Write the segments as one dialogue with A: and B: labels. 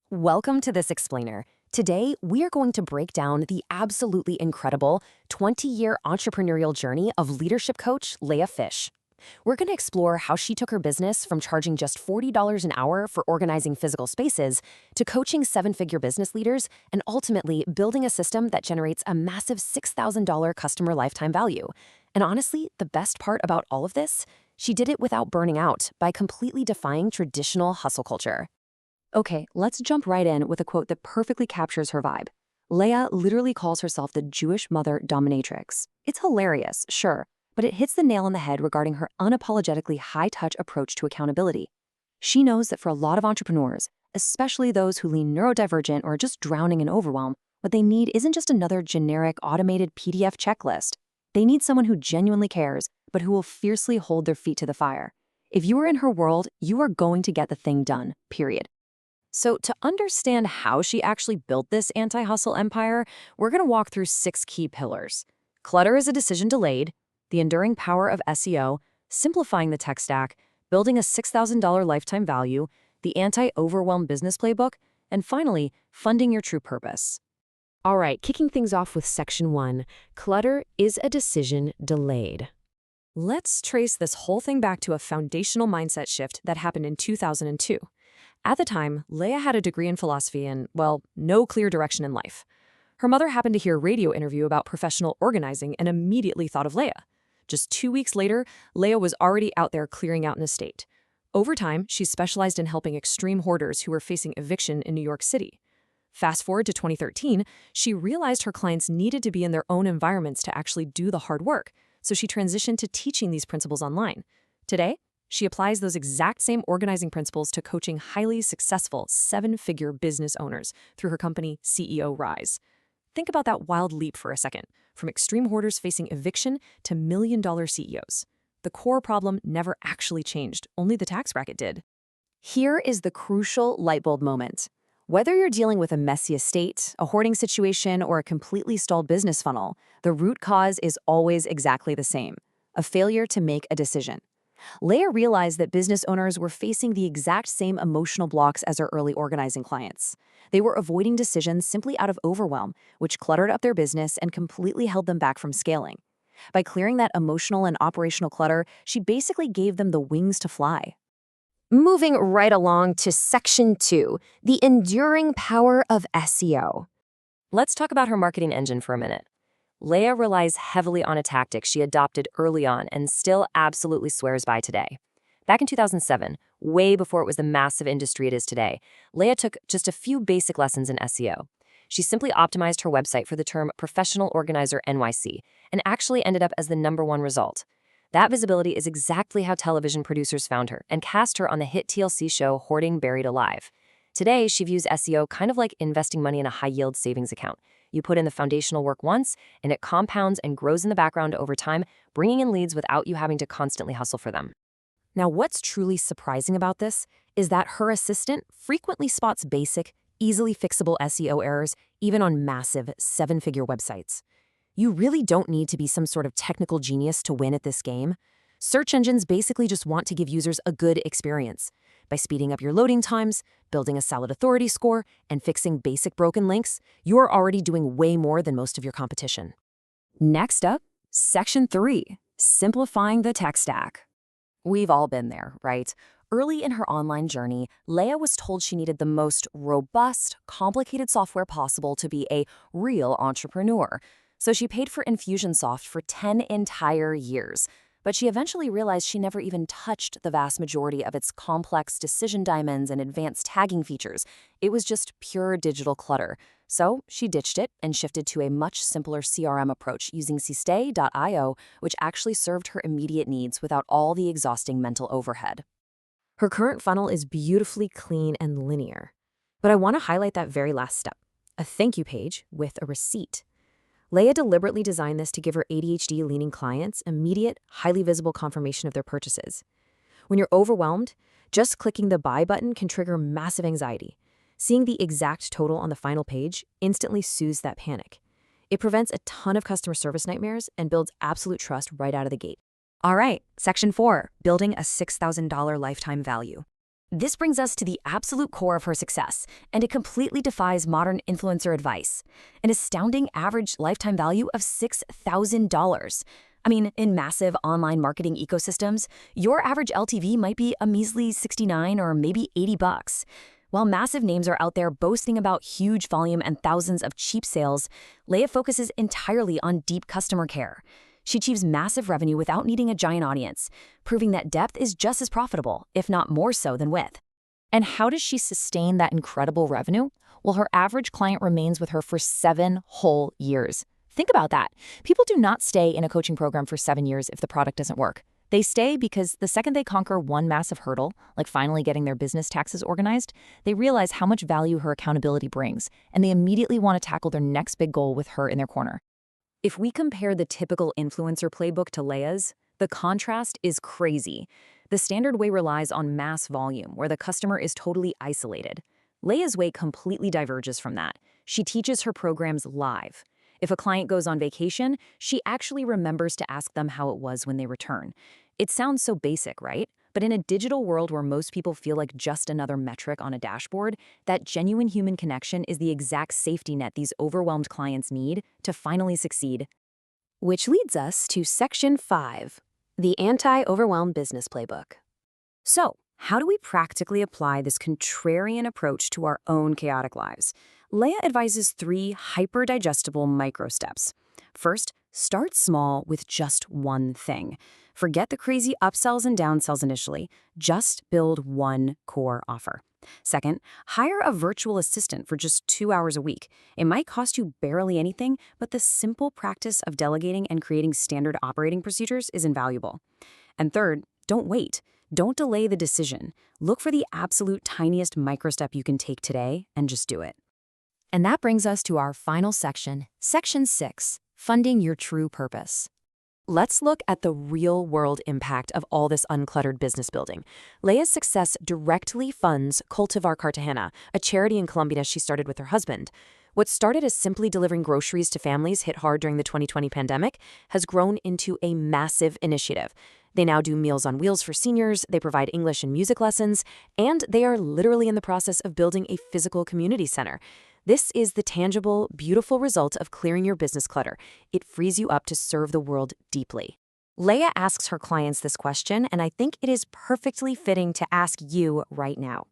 A: Welcome to This Explainer. Today, we are going to break down the absolutely incredible 20-year entrepreneurial journey of leadership coach Leia Fish. We're going to explore how she took her business from charging just $40 an hour for organizing physical spaces to coaching seven-figure business leaders and ultimately building a system that generates a massive $6,000 customer lifetime value. And honestly, the best part about all of this, she did it without burning out by completely defying traditional hustle culture. Okay, let's jump right in with a quote that perfectly captures her vibe. Leia literally calls herself the Jewish mother dominatrix. It's hilarious, sure, but it hits the nail on the head regarding her unapologetically high-touch approach to accountability. She knows that for a lot of entrepreneurs, especially those who lean neurodivergent or are just drowning in overwhelm, what they need isn't just another generic automated PDF checklist. They need someone who genuinely cares, but who will fiercely hold their feet to the fire. If you are in her world, you are going to get the thing done, period. So to understand how she actually built this anti-hustle empire, we're going to walk through 6 key pillars. Clutter is a decision delayed, the enduring power of SEO, simplifying the tech stack, building a $6,000 lifetime value, the anti-overwhelm business playbook, and finally, funding your true purpose. All right, kicking things off with section 1, clutter is a decision delayed. Let's trace this whole thing back to a foundational mindset shift that happened in 2002. At the time, Leia had a degree in philosophy and, well, no clear direction in life. Her mother happened to hear a radio interview about professional organizing and immediately thought of Leia. Just 2 weeks later, Leia was already out there clearing out an estate. Over time, she specialized in helping extreme hoarders who were facing eviction in New York City. Fast forward to 2013, she realized her clients needed to be in their own environments to actually do the hard work, so she transitioned to teaching these principles online. Today, she applies those exact same organizing principles to coaching highly successful 7-figure business owners through her company CEO Rise. Think about that wild leap for a second, from extreme hoarders facing eviction to million-dollar CEOs. The core problem never actually changed, only the tax bracket did. Here is the crucial lightbulb moment. Whether you're dealing with a messy estate, a hoarding situation, or a completely stalled business funnel, the root cause is always exactly the same: a failure to make a decision. Leia realized that business owners were facing the exact same emotional blocks as her early organizing clients. They were avoiding decisions simply out of overwhelm, which cluttered up their business and completely held them back from scaling. By clearing that emotional and operational clutter, she basically gave them the wings to fly. Moving right along to section 2, the enduring power of SEO. Let's talk about her marketing engine for a minute. Leia relies heavily on a tactic she adopted early on and still absolutely swears by today. Back in 2007, way before it was the massive industry it is today, Leia took just a few basic lessons in SEO. She simply optimized her website for the term Professional Organizer NYC and actually ended up as the #1 result. That visibility is exactly how television producers found her and cast her on the hit TLC show Hoarding Buried Alive. Today, she views SEO kind of like investing money in a high-yield savings account. You put in the foundational work once, and it compounds and grows in the background over time, bringing in leads without you having to constantly hustle for them. Now, what's truly surprising about this is that her assistant frequently spots basic, easily fixable SEO errors, even on massive 7-figure websites. You really don't need to be some sort of technical genius to win at this game. Search engines basically just want to give users a good experience. By speeding up your loading times, building a solid authority score, and fixing basic broken links, you're already doing way more than most of your competition. Next up, section 3, simplifying the tech stack. We've all been there, right? Early in her online journey, Leia was told she needed the most robust, complicated software possible to be a real entrepreneur. So she paid for Infusionsoft for 10 entire years. But she eventually realized she never even touched the vast majority of its complex decision diamonds and advanced tagging features. It was just pure digital clutter. So she ditched it and shifted to a much simpler CRM approach using Sistay.io, which actually served her immediate needs without all the exhausting mental overhead. Her current funnel is beautifully clean and linear. But I want to highlight that very last step, a thank you page with a receipt. Leia deliberately designed this to give her ADHD-leaning clients immediate, highly visible confirmation of their purchases. When you're overwhelmed, just clicking the buy button can trigger massive anxiety. Seeing the exact total on the final page instantly soothes that panic. It prevents a ton of customer service nightmares and builds absolute trust right out of the gate. All right, section 4, building a $6,000 lifetime value. This brings us to the absolute core of her success, and it completely defies modern influencer advice. An astounding average lifetime value of $6,000. I mean, in massive online marketing ecosystems, your average LTV might be a measly 69 or maybe 80 bucks. While massive names are out there boasting about huge volume and thousands of cheap sales, Leia focuses entirely on deep customer care. She achieves massive revenue without needing a giant audience, proving that depth is just as profitable, if not more so than width. And how does she sustain that incredible revenue? Well, her average client remains with her for 7 whole years. Think about that. People do not stay in a coaching program for 7 years if the product doesn't work. They stay because the second they conquer one massive hurdle, like finally getting their business taxes organized, they realize how much value her accountability brings, and they immediately want to tackle their next big goal with her in their corner. If we compare the typical influencer playbook to Leia's, the contrast is crazy. The standard way relies on mass volume, where the customer is totally isolated. Leia's way completely diverges from that. She teaches her programs live. If a client goes on vacation, she actually remembers to ask them how it was when they return. It sounds so basic, right? But in a digital world where most people feel like just another metric on a dashboard, that genuine human connection is the exact safety net these overwhelmed clients need to finally succeed. Which leads us to Section 5, the Anti-Overwhelmed Business Playbook. So, how do we practically apply this contrarian approach to our own chaotic lives? Leia advises 3 hyper-digestible micro steps. First, start small with just one thing. Forget the crazy upsells and downsells initially. Just build one core offer. Second, hire a virtual assistant for just 2 hours a week. It might cost you barely anything, but the simple practice of delegating and creating standard operating procedures is invaluable. And third, don't wait. Don't delay the decision. Look for the absolute tiniest microstep you can take today and just do it. And that brings us to our final section, Section 6, Funding Your True Purpose. Let's look at the real-world impact of all this uncluttered business building. Leia's success directly funds Cultivar Cartagena, a charity in Colombia she started with her husband. What started as simply delivering groceries to families hit hard during the 2020 pandemic has grown into a massive initiative. They now do Meals on Wheels for seniors, they provide English and music lessons, and they are literally in the process of building a physical community center. This is the tangible, beautiful result of clearing your business clutter. It frees you up to serve the world deeply. Leia asks her clients this question, and I think it is perfectly fitting to ask you right now.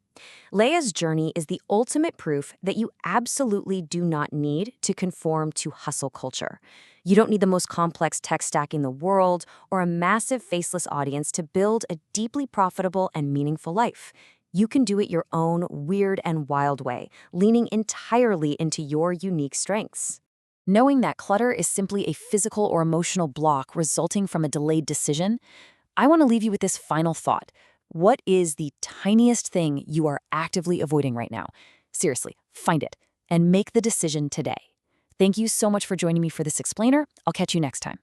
A: Leia's journey is the ultimate proof that you absolutely do not need to conform to hustle culture. You don't need the most complex tech stack in the world or a massive faceless audience to build a deeply profitable and meaningful life. You can do it your own weird and wild way, leaning entirely into your unique strengths. Knowing that clutter is simply a physical or emotional block resulting from a delayed decision, I want to leave you with this final thought. What is the tiniest thing you are actively avoiding right now? Seriously, find it and make the decision today. Thank you so much for joining me for this explainer. I'll catch you next time.